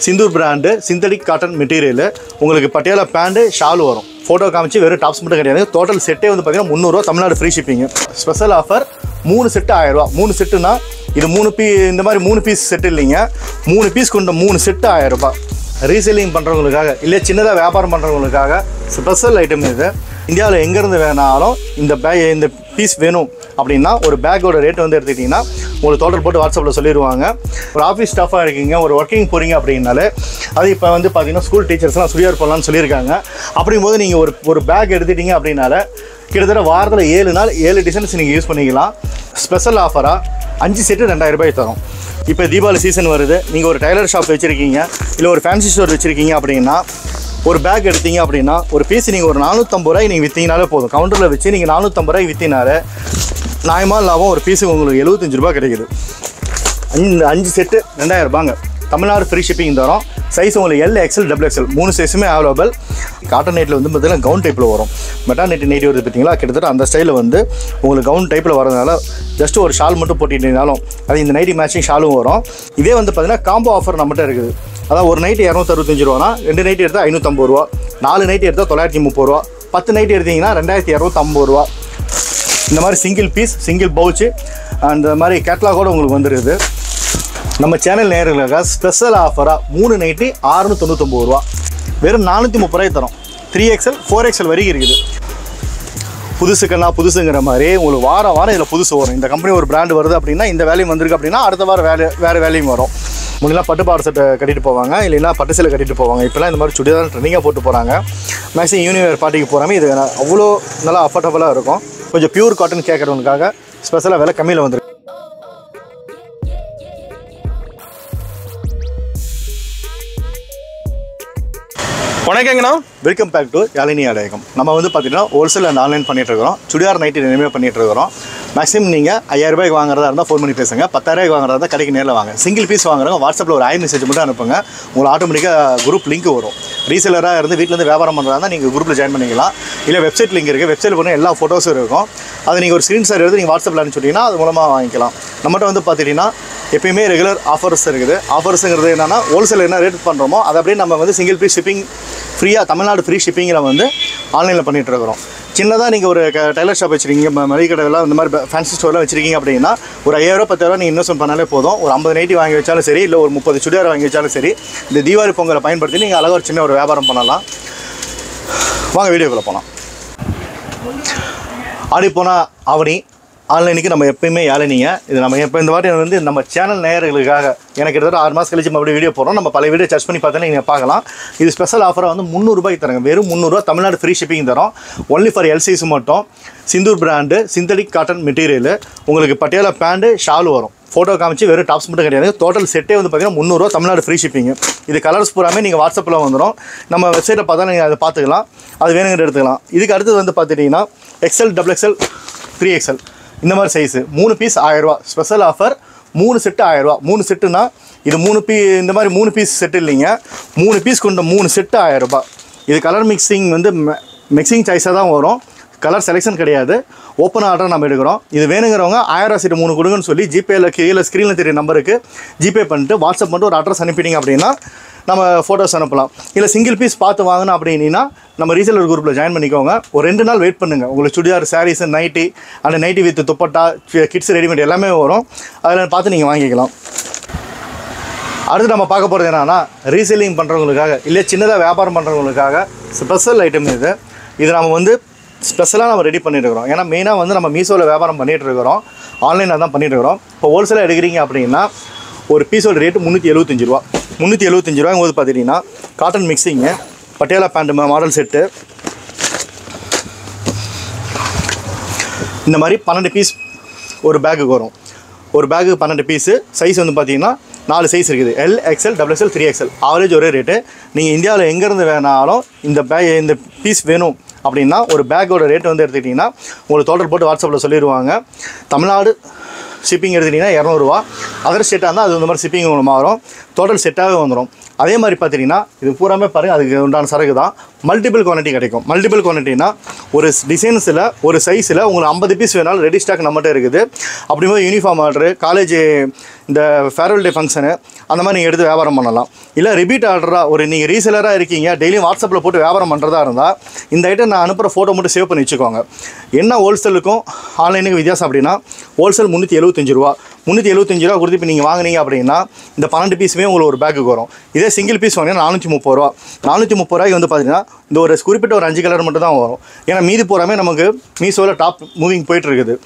Sindoor brand synthetic cotton material. உங்களுக்கு Patiala pant shawl வரும். Photo காமிச்சு வெறும் டாப்ஸ் மட்டும் கிடையாது. டோட்டல் செட்டே வந்து பார்த்தீங்கன்னா 300 Tamil Nadu free shipping. Special offer 3 set 1000 ரூபா. 3 செட்டுனா இது 3 இந்த மாதிரி 3 பீஸ் செட்டு இல்லைங்க, 3 பீஸ் கொண்ட 3 செட்டு 1000 ரூபா. ரீசேலிங் பண்ணுறவங்களுக்காக இல்லை சின்னதாக வியாபாரம் பண்ணுறவங்களுக்காக ஸ்பெஷல் ஐட்டம் இது. இந்தியாவில் எங்கேருந்து வேணாலும் இந்த பீஸ் வேணும் அப்படின்னா ஒரு பேக்கோட ரேட் வந்து எடுத்துக்கிட்டிங்கன்னா உங்களுக்கு டோட்டல் போட்டு வாட்ஸ்அப்பில் சொல்லிடுவாங்க. ஒரு ஆஃபீஸ் ஸ்டாஃபாக இருக்கீங்க, ஒரு ஒர்க்கிங் போகிறீங்க அப்படின்னாலே அது இப்போ வந்து பார்த்தீங்கன்னா ஸ்கூல் டீச்சர்ஸ்லாம் சுடிதார் போடலான்னு சொல்லியிருக்காங்க. அப்படிங்கும்போது நீங்கள் ஒரு பேக் எடுத்துட்டீங்க அப்படின்னால கிட்டத்தட்ட வாரத்தில் 7 நாள் 7 டிசைன்ஸ் நீங்கள் யூஸ் பண்ணிக்கலாம். ஸ்பெஷல் ஆஃபராக 5 செட்டு 2000 ரூபாய் தரும். இப்போ தீபாவளி சீசன் வருது, நீங்கள் ஒரு டைலர் ஷாப் வச்சுருக்கீங்க இல்லை ஒரு ஃபேன்சி ஸ்டோர் வச்சுருக்கீங்க அப்படின்னா ஒரு பேக் எடுத்தீங்க அப்படின்னா ஒரு பீஸ் நீங்கள் ஒரு 450 ரூபாய் நீங்கள் விற்றீங்கனாலே போதும். கவுண்டரில் வச்சு நீங்கள் 450 ரூபாய் விற்றினாலே நியாயமாக லாபம் ஒரு பீஸுக்கு உங்களுக்கு 75 ரூபா கிடைக்குது. 5 செட்டு 2000 ரூபாங்க. தமிழ்நாடு ஃப்ரீ ஷிப்பிங் தரோம். சைஸ் உங்களுக்கு L, XL, XXL 3 சைஸுமே அவைலபிள். காட்டன் நைட்டில் வந்து பார்த்தீங்கன்னா கவுன் டைப்பில் வரும். மெட்டானிட்டி நைட்டி வருது பார்த்தீங்களா, கிட்டத்தட்ட அந்த ஸ்டைலில் வந்து உங்களுக்கு கவுன் டைப்பில் வரதுனால ஜஸ்ட் ஒரு ஷால் மட்டும் போட்டிட்டீங்கனாலும் அது இந்த நைட்டி மேட்சிங் ஷாலும் வரும். இதே வந்து பார்த்தீங்கன்னா காம்போ ஆஃபர் நம்மகிட்ட இருக்குது. அதாவது ஒரு நைட்டு 265 ரூபானா 2 நைட்டி எடுத்தால் 550 ரூபா, 4 நைட்டி எடுத்தால் 930 ரூபா, 10 நைட்டி எடுத்திங்கன்னா 2250 ரூபா. இந்த மாதிரி சிங்கிள் பீஸ் சிங்கிள் பவுச்சு அந்த மாதிரி கேட்லாகோடு உங்களுக்கு வந்துடுது. நம்ம சேனல் நேயர்களுக்காக ஸ்பெஷல் ஆஃபராக 3 நைட்டி 699 ரூபா, வெறும் 430 ரூபாய் தரோம். 3XL 4XL வரைக்கும் இருக்குது. புதுசுங்கிற மாதிரி உங்களுக்கு வாரம் இதில் புதுசு வரும். இந்த கம்பெனி ஒரு பிராண்டு வருது அப்படின்னா இந்த வேலையும் வந்திருக்கு அப்படின்னா அடுத்த வாரம் வேறு வேலையும் வரும். முன்னெல்லாம் பட்டு பாவாடை சட்டை கட்டிட்டு போவாங்க, இல்லைன்னா பட்டு சேலை கட்டிட்டு போவாங்க. இப்போலாம் இந்த மாதிரி சுடிதார் ட்ரெண்டிங்காக போட்டு போகிறாங்க. மேக்ஸிமம் ஈவினிங் வேர் பார்ட்டிக்கு போகிறாங்க. இது அவ்வளோ நல்லா அஃபோர்டபுளாக இருக்கும். கொஞ்சம் பியூர் காட்டன் கேட்குறவங்களுக்காக ஸ்பெஷலாக விலை கம்மியில் வந்துருக்கு. வணக்கங்கண்ணா, வெல்கம் பேக் டு யாழினி ஆடையகம். நம்ம வந்து பார்த்தீங்கன்னா ஹோல்சேல் அண்ட் ஆன்லைன் பண்ணிகிட்டு இருக்கிறோம். சுடிதார் நைட்டி ரெண்டுமே பண்ணிகிட்டு இருக்கிறோம். மேக்ஸிமம் நீங்கள் 5000 ரூபாய்க்கு வாங்குறதா இருந்தால் ஃபோன் பண்ணி பேசுங்க. 10000 ரூபாய்க்கு வாங்குறதா இருந்தால் கடைக்கு நேரில் வாங்க. சிங்கிள் பீஸ் வாங்குறவங்க வாட்ஸ்அப்பில் ஒரு மெசேஜ் மட்டும் அனுப்புங்க. உங்களுக்கு ஆட்டோமேட்டிக்காக குரூப் லிங்க் வரும். ரீசேலராக இருந்து வீட்டிலேருந்து வியாபாரம் பண்ணுறதா இருந்தால் நீங்கள் குரூப்பில் ஜாயின் பண்ணிக்கலாம். இல்லை வெப்சைட் லிங்க் இருக்குது. வெப்சைட்டில் போனால் எல்லா ஃபோட்டோஸும் இருக்கும். அதை நீங்கள் ஒரு ஸ்க்ரீன்ஷாட் எடுத்து நீங்கள் வாட்ஸ்அப்பில் அனுப்பிச்சுட்டிங்கன்னா அது மூலமாக வாங்கிக்கலாம். நம்மகிட்ட வந்து பார்த்துட்டிங்கன்னா எப்பயுமே ரெகுலர் ஆஃபர்ஸ் இருக்குது. ஆஃபர்ஸுங்கிறது என்னென்னா ஹோல்சேல் என்ன ரேட் பண்ணுறோமோ அதை அப்படியே நம்ம வந்து சிங்கிள் பீஸ் ஷிப்பிங் ஃப்ரீயாக தமிழ்நாடு ஃப்ரீ ஷிப்பிங்கில் வந்து ஆன்லைனில் பண்ணிகிட்டு இருக்கிறோம். சின்னதாக நீங்கள் ஒரு டைலர் ஷாப் வச்சுருக்கீங்க, மளிகை கடையெல்லாம் இந்த மாதிரி ஃபேன்சி ஸ்டோர்லாம் வச்சுருக்கீங்க அப்படின்னா ஒரு 5000 10,000 நீங்கள் இன்வெஸ்ட்மெண்ட் பண்ணாலே போதும். ஒரு 50 நைட்டி வாங்கி வச்சாலும் சரி, இல்லை ஒரு 30 சுடிதார் வாங்கி வச்சாலும் சரி, இந்த தீபாவளி பொங்கலை பயன்படுத்தி நீங்கள் அழகாக ஒரு சின்ன ஒரு வியாபாரம் பண்ணலாம். வாங்க வீடியோக்குள்ளே போகலாம். ஆடி போனால் ஆவணி, ஆன்லைனுக்கு நம்ம எப்பயுமே யாழினிங்க. இது நம்ம இப்போ இந்த வாட்டி வந்து நம்ம சேனல் நேயர்களுக்காக எனக்கு கிட்டத்தட்ட 6 மாதம் கழிச்சு மறுபடியும் வீடியோ போடுறோம். நம்ம பல வீடியோ சர்ச் பண்ணி பார்த்தோன்னா நீங்கள் பார்க்கலாம். இது ஸ்பெஷல் ஆஃபராக வந்து 300 ரூபாய்க்கு தராங்க. வெறும் 300 ரூபா தமிழ்நாடு ஃப்ரீ ஷிப்பிங் தரோம். ஒன்லி ஃபார் எல்சைஸ் மட்டும். Sindoor brand synthetic cotton material. உங்களுக்கு பட்டியாலா பேண்ட் ஷால் வரும். ஃபோட்டோ காமிச்சு வெறும் டாப்ஸ் மட்டும் கிடையாது. டோட்டல் செட்டே வந்து பார்த்தீங்கன்னா 300 ரூபா தமிழ்நாடு ஃப்ரீ ஷிப்பிங். இது கலர்ஸ் பூராமே நீங்கள் வாட்ஸ்அப்பில் வந்துடும். நம்ம வெப்சைட்டில் பார்த்தா நீங்கள் அதை பார்த்துக்கலாம். அது வேணுங்கிற எடுத்துக்கலாம். இதுக்கு அடுத்தது வந்து பார்த்துட்டிங்கன்னா XL, XXL, 3XL இந்த மாதிரி சைஸு 3 பீஸ் 1000 ரூபா. ஸ்பெஷல் ஆஃபர் 3 செட்டு 1000 ரூபா. 3 செட்டுனா இது இந்த மாதிரி 3 பீஸ் செட்டு இல்லைங்க, 3 பீஸ் கொண்ட 3 செட்டு 1000 ரூபா. இது கலர் மிக்சிங் வந்து மிக்சிங் சாய்ஸாக தான் வரும். கலர் செலெக்ஷன் கிடையாது. ஓப்பன் ஆர்டர் நம்ம எடுக்கிறோம். இது வேணுங்கிறவங்க 1000 சீட்டு 3 கொடுங்கன்னு சொல்லி ஜிபேயில் கீழே ஸ்க்ரீனில் தெரிய நம்பருக்கு ஜிபே பண்ணிட்டு வாட்ஸ்அப் பண்ணிட்டு ஒரு அட்ரஸ் அனுப்பிட்டீங்க அப்படின்னா நம்ம ஃபோட்டோஸ் அனுப்பலாம். இல்லை சிங்கிள் பீஸ் பார்த்து வாங்கணும் அப்படின்னா நம்ம ரீசேலர் குரூப்பில் ஜாயின் பண்ணிக்கோங்க. ஒரு 2 நாள் வெயிட் பண்ணுங்கள். உங்களுக்கு சுடிதார், சாரீஸ், நைட்டி, அந்த nightie with dupatta, kids readymade எல்லாமே வரும். அதில் பார்த்து நீங்கள் வாங்கிக்கலாம். அடுத்து நம்ம பார்க்க போகிறது என்னன்னா ரீசேலிங் பண்ணுறவங்களுக்காக இல்லை சின்னதாக வியாபாரம் பண்ணுறவங்களுக்காக ஸ்பெஷல் ஐட்டம் இது. இது நம்ம வந்து ஸ்பெஷலாக நம்ம ரெடி பண்ணிட்டு இருக்கிறோம். ஏன்னா மெயினாக வந்து நம்ம மீஷோவில் வியாபாரம் பண்ணிகிட்டு இருக்கிறோம். ஆன்லைனில் தான் பண்ணிகிட்டு இருக்கிறோம். இப்போ ஹோல்சேலாக எடுக்கிறீங்க அப்படின்னா ஒரு பீஸோட ரேட்டு 375 ரூபா. 375 ரூபாங்கும்போது பார்த்துட்டிங்கன்னா cotton mixing, Patiala pant model set, இந்த மாதிரி 12 பீஸ் ஒரு பேக்குக்கு வரும். ஒரு பேக்குக்கு 12 பீஸு. சைஸ் வந்து பார்த்திங்கன்னா 4 சைஸ் இருக்குது. L, XL, XXL, 3XL. Average ஒரே ரேட்டு. நீங்கள் இந்தியாவில் எங்கேருந்து வேணாலும் இந்த பீஸ் வேணும் அப்படின்னா ஒரு பேக்கோட ரேட் வந்து எடுத்துக்கிட்டிங்கன்னா உங்களுக்கு டோட்டல் போட்டு வாட்ஸ்அப்பில் சொல்லிடுவாங்க. தமிழ்நாடு ஷிப்பிங் எடுத்துக்கிட்டிங்கன்னா 200 ரூபா. அதர் ஸ்டேட்டாக இருந்தால் அது இந்த மாதிரி ஷிப்பிங் உங்களுக்கு மாறும். டோட்டல் செட்டாகவே வந்துடும். அதே மாதிரி பார்த்தீங்கன்னா இது பூராமே பாருங்கள், அதுக்கு உண்டான சரக்கு தான். மல்டிபிள் குவான்டிட்டி கிடைக்கும். மல்டிபிள் குவான்டிட்டினா ஒரு டிசைன்ஸில் ஒரு சைஸில் உங்களுக்கு 50 பீஸ் வேணாலும் ரெடி ஸ்டாக் நம்மகிட்ட இருக்குது. அப்படிங்கும்போது யூனிஃபார்ம் ஆர்டரு, காலேஜ் இந்த ஃபேர்வெல் டே ஃபங்க்ஷனு அந்த மாதிரி நீங்கள் எடுத்து வியாபாரம் பண்ணலாம். இல்லை ரிப்பீட் ஆர்டராக ஒரு நீங்கள் ரீசெலராக இருக்கீங்க, டெய்லியும் வாட்ஸ்அப்பில் போட்டு வியாபாரம் பண்ணுறதா இருந்தால் இந்த ஐட்டம் நான் அனுப்புகிற ஃபோட்டோ மட்டும் சேவ் பண்ணி வச்சுக்கோங்க. என்ன ஹோல்சேலுக்கும் ஆன்லைனுக்கு வித்தியாசம் அப்படின்னா, ஹோல்சேல் 375 ரூபா, 375 ரூபா கொடுத்து இப்போ நீங்கள் வாங்கினீங்க அப்படின்னா இந்த 12 பீஸுமே உங்களுக்கு ஒரு பேக்குக்கு வரும். இதே சிங்கிள் பீஸ் வாங்கினா 430 ரூபா. 430 ரூபாய்க்கு வந்து பார்த்தீங்கன்னா இந்த ஒரு குறிப்பிட்ட ஒரு 5 கலர் மட்டும் தான் வரும். ஏன்னா மீதி போகிறாமே நமக்கு மீஷோவில் டாப் மூவிங் போயிட்டு இருக்குது.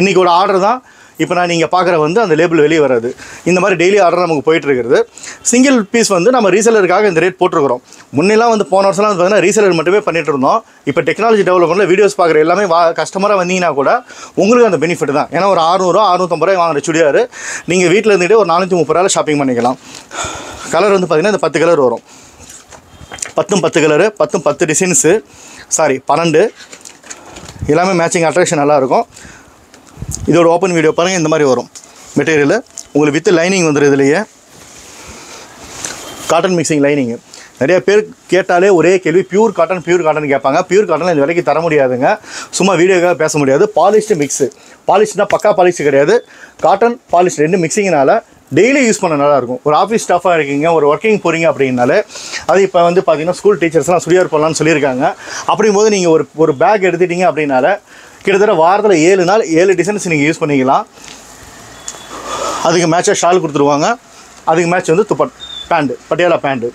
இன்றைக்கி ஒரு ஆர்டர் தான் இப்போ நான் நீங்கள் பார்க்குற வந்து அந்த லேபிள் வெளியே வராது. இந்த மாதிரி டெய்லி ஆர்டர் நமக்கு போயிட்டுருக்கிறது. சிங்கிள் பீஸ் வந்து நம்ம ரீசெலருக்காக இந்த ரேட் போட்டிருக்கிறோம். முன்னெல்லாம் வந்து போன வருஷம்லாம் வந்து பார்த்தீங்கன்னா ரீசெலர் மட்டுமே பண்ணிட்டு இருந்தோம். இப்போ டெக்னாலஜி டெவலப்மெண்ட்டில் வீடியோஸ் பார்க்குற எல்லாமே கஸ்டமராக வந்தீங்கன்னா கூட உங்களுக்கு அந்த பெனிஃபிட் தான். ஏன்னா ஒரு 600 650 ரூபாய் வாங்குற சுடிதார் நீங்கள் வீட்டில் இருந்துகிட்டே ஒரு 430 ரூபாயில் ஷாப்பிங் பண்ணிக்கலாம். கலர் வந்து பார்த்திங்கன்னா இந்த 10 கலர் வரும். 10 கலரு, 10 டிசைன்ஸு, சாரி 12 எல்லாமே மேட்சிங் அட்ராக்ஷன் நல்லாயிருக்கும். இதோட ஓப்பன் வீடியோ பாருங்கள், இந்த மாதிரி வரும் மெட்டீரியல் உங்களுக்கு வித் லைனிங் வந்துடும். இதுலேயே காட்டன் மிக்சிங் லைனிங்கு. நிறைய பேர் கேட்டாலே ஒரே கேள்வி பியூர் காட்டன் கேட்பாங்க. பியூர் காட்டன் இந்த விலைக்கு தர முடியாதுங்க, சும்மா வீடியோக்காக பேச முடியாது. பாலிஷ்டு மிக்ஸு, பாலிஷ்னா பக்கா பாலிஷ்டு கிடையாது, காட்டன் பாலிஷ் ரெண்டு மிக்சிங்னால டெய்லி யூஸ் பண்ண நல்லாயிருக்கும். ஒரு ஆஃபீஸ் ஸ்டாஃபாக இருக்கீங்க, ஒரு ஒர்க்கிங் போகிறீங்க அப்படின்னாலே அது இப்போ வந்து பார்த்திங்கன்னா ஸ்கூல் டீச்சர்ஸ்லாம் சுடிதார் போடலான்னு சொல்லியிருக்காங்க. அப்படிங்கும்போது நீங்கள் ஒரு பேக் எடுத்துட்டீங்க அப்படின்னால கிட்டத்தட்ட வாரத்தில் 7 நாள் 7 டிசைன்ஸ் நீங்கள் யூஸ் பண்ணிக்கலாம். அதுக்கு மேட்சாக ஷால் கொடுத்துருவாங்க. அதுக்கு மேட்ச் வந்து பேண்ட்டு, பட்டியாலா பேண்ட்டு.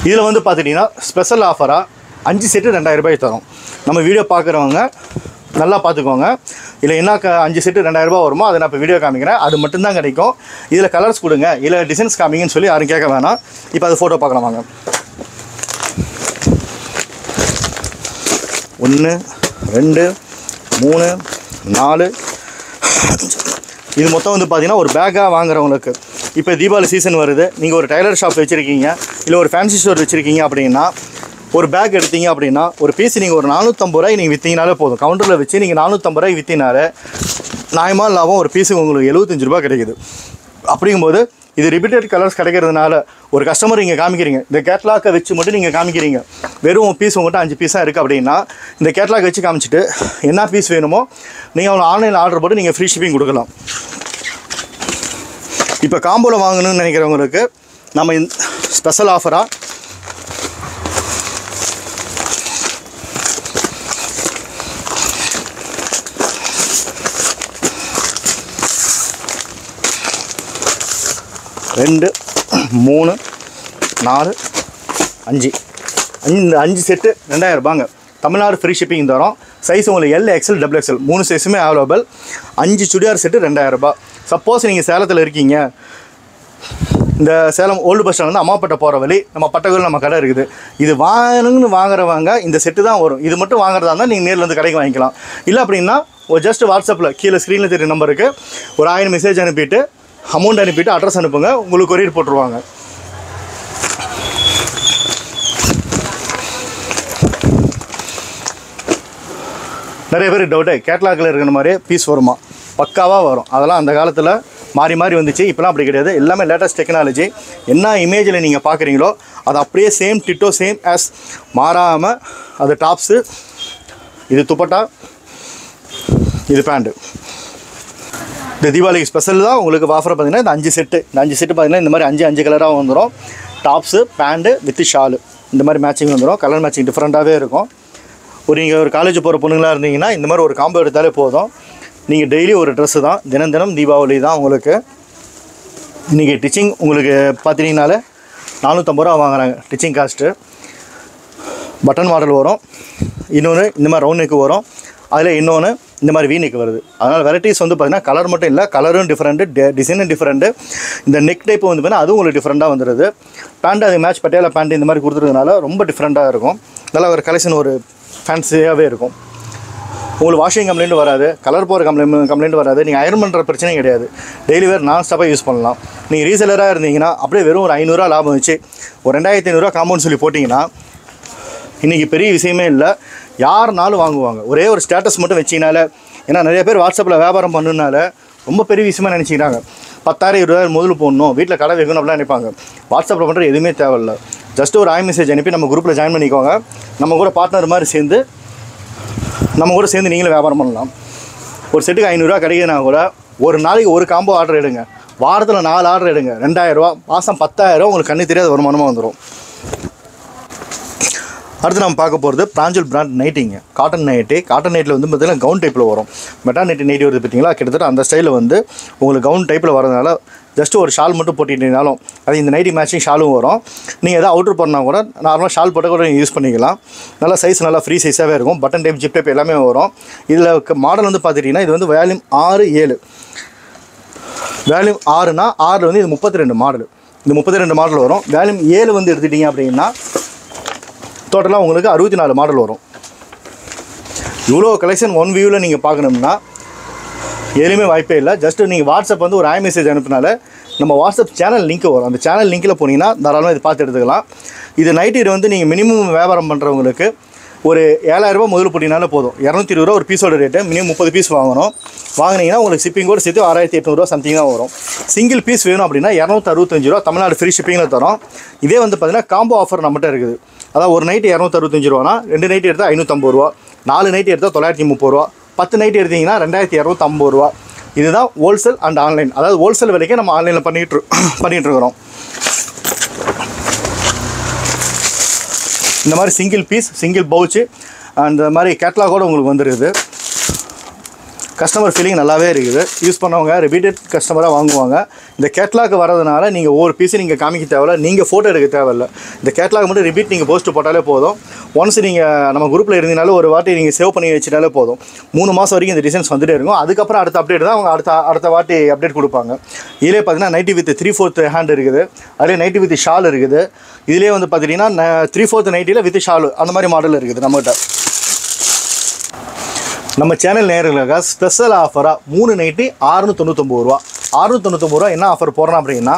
இதில் வந்து பார்த்துட்டிங்கன்னா ஸ்பெஷல் ஆஃபராக 5 செட்டு 2000 ரூபாய் தரும். நம்ம வீடியோ பார்க்குறவங்க நல்லா பார்த்துக்கோங்க. இல்லை என்ன 5 செட்டு 2000 ரூபா வருமோ அதை நான் இப்போ வீடியோ காமிக்கிறேன், அது மட்டும்தான் கிடைக்கும். இதில் கலர்ஸ் கொடுங்க, இல்லை டிசைன்ஸ் காமிங்கன்னு சொல்லி யாரும் கேட்க வேணாம். இப்போ அது ஃபோட்டோ பார்க்கலாம் வாங்க. 1 2 3 4 இது மொத்தம் வந்து பார்த்திங்கன்னா ஒரு பேக்காக வாங்குறவங்களுக்கு இப்போ தீபாவளி சீசன் வருது, நீங்கள் ஒரு டைலர் ஷாப் வச்சுருக்கீங்க, இல்லை ஒரு ஃபேன்சி ஸ்டோர் வச்சுருக்கீங்க அப்படின்னா ஒரு பேக் எடுத்தீங்க அப்படின்னா ஒரு பீஸ் நீங்கள் ஒரு 450 ரூபாய்க்கு நீங்கள் விற்றீங்கனாலே போதும். கவுண்டரில் வச்சு நீங்கள் 450 ரூபாய்க்கு விற்றினாலே நியாயமாக லாபம் ஒரு பீஸுக்கு உங்களுக்கு 75 ரூபா கிடைக்குது. அப்படிங்கும்போது இது ரிப்பீட்டட் கலர்ஸ் கிடைக்கிறதுனால ஒரு கஸ்டமர் இங்கே காமிக்கிறீங்க, இந்த கேட்லாக்கை வச்சு மட்டும் நீங்கள் காமிக்கிறீங்க, வெறும் பீஸ் உங்கள்கிட்ட 5 பீஸாக இருக்குது அப்படின்னா இந்த கேட்லாக் வச்சு காமிச்சிட்டு என்ன பீஸ் வேணுமோ நீங்கள் அவங்க ஆன்லைனில் ஆர்டர் போட்டு நீங்கள் ஃப்ரீ ஷிப்பிங் கொடுக்கலாம். இப்போ காம்போவில் வாங்கணும்னு நினைக்கிறவங்களுக்கு நம்ம ஸ்பெஷல் ஆஃபராக ரெண்டு 3 4 5 5 செட்டு 2000 ரூபாங்க. தமிழ்நாடு ஃப்ரீ ஷிப்பிங் தரோம். சைஸ் உங்களுக்கு L XL XXL 3 சைஸுமே அவைலபிள். 5 சுடிதார் செட்டு 2000 ரூபா. சப்போஸ் நீங்கள் சேலத்தில் இருக்கீங்க, இந்த சேலம் ஓல்டு பஸ் ஸ்டாண்ட் வந்து அம்மாப்பட்டை போகிற வழி நம்ம பட்டகோல் நம்ம கடை இருக்குது. இது வாங்கணும்னு வாங்குறவங்க இந்த செட்டு தான் வரும். இது மட்டும் வாங்குறதா இருந்தால் நீங்கள் நேரில் வந்து கடைக்கு வாங்கிக்கலாம். இல்லை அப்படின்னா ஒரு ஜஸ்ட் வாட்ஸ்அப்பில் கீழே ஸ்க்ரீனில் தெரிய நம்பருக்கு ஒரு 1000 மெசேஜ் அனுப்பிட்டு அமௌண்ட் அனுப்பிட்டு அட்ரஸ் அனுப்புங்க, உங்களுக்கு கொரியர் போட்டுருவாங்க. நிறைய பேர் டவுட்டு கேட்லாகில் இருக்கிற மாதிரியே பீஸ் வருமா? பக்காவாக வரும். அதெல்லாம் அந்த காலத்தில் மாறி மாறி வந்துச்சு, இப்போலாம் அப்படி கிடையாது. எல்லாமே லேட்டஸ்ட் டெக்னாலஜி. என்ன இமேஜில் நீங்கள் பார்க்குறீங்களோ அது அப்படியே சேம் டிட்டோ சேம் ஆஸ் மாறாமல் அது டாப்ஸு, இது துப்பட்டா, இது பேண்ட்டு. இந்த தீபாவளிக்கு ஸ்பெஷல் தான் உங்களுக்கு ஆஃபர் பார்த்தீங்கன்னா இந்த 5 செட்டு. இந்த 5 செட்டு பார்த்தீங்கன்னா இந்த மாதிரி 5 கலராக வந்துடும். டாப்ஸு பேண்ட்டு வித் ஷாலு இந்த மாதிரி மேட்சிங் வந்துடும். கலர் மேட்சிங் டிஃப்ரெண்ட்டாகவே இருக்கும். நீங்கள் ஒரு காலேஜ் போகிற பொண்ணுங்களாக இருந்தீங்கன்னா இந்த மாதிரி ஒரு காம்போ எடுத்தாலே போதும். நீங்கள் டெய்லி ஒரு ட்ரெஸ்ஸு தான், தினம் தீபாவளி தான் உங்களுக்கு. இன்றைக்கி டிச்சிங் உங்களுக்கு பார்த்தீங்கன்னாலே 450 ரூபா வாங்குறாங்க டிச்சிங் காஸ்ட்டு. பட்டன் மாடல் வரும், இன்னொன்று இந்த மாதிரி ரவுண்ட் நெக்கு வரும், அதில் இன்னொன்று இந்த மாதிரி வீ நெக் வருது. அதனால் வெரைட்டிஸ் வந்து பார்த்திங்கன்னா கலர் மட்டும் இல்லை, கலரும் டிஃப்ரெண்ட்டு, டிசைனும் டிஃப்ரெண்ட்டு. இந்த நெக் டைப்பு வந்து பார்த்தீங்கன்னா அதுவும் உங்களுக்கு டிஃப்ரெண்ட்டாக வந்துடுது. பேண்ட் அது மேட்ச் பட்டியாலா பேண்ட் இந்த மாதிரி கொடுத்துறதுனால ரொம்ப டிஃப்ரெண்ட்டாக இருக்கும். நல்லா ஒரு கலெக்ஷன் ஒரு ஃபேன்சியாகவே இருக்கும். உங்களுக்கு வாஷிங் கம்ப்ளைண்ட் வராது, கலர் போகிற கம்ப்ளைண்ட் வராது. நீங்கள் அயர்ன் பண்ணுற பிரச்சனையும் கிடையாது. டெய்லி வேர் நான் ஸ்டாப்பாக யூஸ் பண்ணலாம். நீங்கள் ரீசெலராக இருந்தீங்கன்னா அப்படியே வெறும் ஒரு 500 ரூபா லாபம் வச்சு ஒரு 2500 ரூபா காம்பவுண்ட் சொல்லி போட்டிங்கன்னா இன்றைக்கி பெரிய விஷயமே இல்லை, யாருனாலும் வாங்குவாங்க. ஒரே ஒரு ஸ்டேட்டஸ் மட்டும் வச்சிங்கனால, ஏன்னா நிறைய பேர் வாட்ஸ்அப்பில் வியாபாரம் பண்ணுனால ரொம்ப பெரிய விஷயமாக நினச்சிக்கிறாங்க. 10,000 20,000 முதல் போடணும், வீட்டில் கடை வைக்கணும் அப்படிலாம் நினைப்பாங்க. வாட்ஸ்அப்பில் பண்ணுற எதுவுமே தேவையில்லை. ஜஸ்ட் ஒரு மெசேஜ் அனுப்பி நம்ம குரூப்பில் ஜாயின் பண்ணிக்கோங்க. நம்ம கூட பார்ட்னர் மாதிரி சேர்ந்து நீங்களும் வியாபாரம் பண்ணலாம். ஒரு செட்டுக்கு 500 கிடைக்குதுன்னா கூட ஒரு நாளைக்கு ஒரு காம்போ ஆர்டர் எடுங்க, வாரத்தில் 4 ஆர்டர் எடுங்க, 2000 மாதம் 10,000 உங்களுக்கு கண்ணு தெரியாத வருமானமாக வந்துடும். அடுத்து நம்ம பார்க்க போகிறது பிராஞ்சல் பிராண்ட் நைட்டிங்க. காட்டன் நைட்டில் வந்து பார்த்திங்கன்னா கவுன் டைப்பில் வரும். மெட்டானிட்டி நைட்டி வருது பார்த்தீங்களா, கிட்டத்தட்ட அந்த ஸ்டைலில் வந்து உங்களுக்கு கவுன் டைப்பில் வரதுனால ஜஸ்ட்டு ஒரு ஷால் மட்டும் போட்டிங்கனாலும் அது இந்த நைட்டி மேட்சிங் ஷாலும் வரும். நீங்கள் எதாவது அவுட்ரு பண்ணால் கூட நார்மலாக ஷால் போட்டால் கூட நீங்கள் யூஸ் பண்ணிக்கலாம். நல்லா சைஸ் நல்லா ஃப்ரீ சைஸாகவே இருக்கும். பட்டன் டைப் ஜிப் டைப் எல்லாமே வரும். இதில் மாடல் வந்து பார்த்துட்டிங்கன்னா இது வந்து வால்யூம் 6 7. வால்யூம் 6னா 6 வந்து இது 32 மாடல். இந்த 32 மாடல் வரும். வால்யூம் 7 வந்து எடுத்துட்டிங்க அப்படின்னா டோட்டலாக உங்களுக்கு 64 மாடல் வரும். இவ்வளோ கலெக்ஷன் ஒன் வியூவில் நீங்கள் பார்க்கணும்னா எதுலையுமே வாய்ப்பே இல்லை. ஜஸ்ட்டு நீங்கள் வாட்ஸ்அப் வந்து ஒரு மெசேஜ் அனுப்பினால நம்ம வாட்ஸ்அப் சேனல் லிங்க் வரும். அந்த சேனல் லிங்கில் போனீங்கன்னா தாராளமாக இது பார்த்து எடுத்துக்கலாம். இது நைட்டி வந்து நீங்கள் மினிமம் வியாபாரம் பண்ணுறவங்களுக்கு ஒரு 7,000 ரூபா முதல் போட்டிங்கனால போதும். 220 ரூபா ஒரு பீஸோட ரேட்டு. மினிமம் 30 பீஸ் வாங்கினீங்கன்னா உங்களுக்கு ஷிப்பிங்கோடு சேர்த்து 6,800 ரூபா சம்திங் தான் வரும். சிங்கிள் பீஸ் வேணும் அப்படின்னா 265 ரூபா தமிழ்நாடு ஃப்ரீ ஷிப்பிங்கில் தரோம். இதே வந்து பார்த்திங்கன்னா காம்போ ஆஃபர் நம்மகிட்ட இருக்குது. அதாவது ஒரு நைட்டு 265 ரூபானா 2 நைட்டு எடுத்தால் 550 ரூபா, 4 நைட்டு எடுத்தால் 930 ரூபா, 10 நைட்டு எடுத்திங்கன்னா 2,250 ரூபா. இதுதான் ஹோல்சேல் அண்ட் ஆன்லைன். அதாவது ஹோல்சேல் விலைக்கே நம்ம ஆன்லைனில் பண்ணிகிட்ருக்கிறோம். இந்த மாதிரி சிங்கிள் பீஸ் சிங்கிள் பவுச்சு அந்த மாதிரி கேட்லாகோடு உங்களுக்கு வந்துருக்குது. கஸ்டமர் ஃபீலிங் நல்லாவே இருக்குது. யூஸ் பண்ணவங்க ரிப்பீட்டட் கஸ்டமராக வாங்குவாங்க. இந்த கேட்லாக் வரதுனால நீங்கள் ஒவ்வொரு பீஸும் நீங்கள் காமிக்க தேவையில்ல, நீங்கள் ஃபோட்டோ எடுக்க தேவையில்லை. இந்த கேட்லாக் மட்டும் ரிப்பீட் நீங்கள் போஸ்ட் போட்டாலே போதும். ஒன்ஸ் நீங்கள் நம்ம குரூப்பில் இருந்தீங்கனாலும் ஒரு வாட்டி நீங்கள் சேவ் பண்ணி வச்சுட்டாலே போதும். 3 மாதம் வரைக்கும் இந்த டிசைன்ஸ் வந்துட்டே இருக்கும். அதுக்கப்புறம் அடுத்த அப்டேட் தான் அவங்க அடுத்த வாட்டி அப்டேட் கொடுப்பாங்க. இதிலே பார்த்தீங்கன்னா நைட்டி வித் 3/4 ஹேண்ட் இருக்குது. அதிலே நைட்டி வித் ஷால் இருக்குது. இதிலே வந்து பார்த்தீங்கன்னா 3/4 நைட்டியில் வித் ஷாலு அந்த மாதிரி மாடல் இருக்குது நம்மகிட்ட. நம்ம சேனல் நேயர்களுக்காக ஸ்பெஷல் ஆஃபராக 3 நைட்டி 699 ரூபா. 699 ரூபா என்ன ஆஃபர் போடுறோம் அப்படின்னா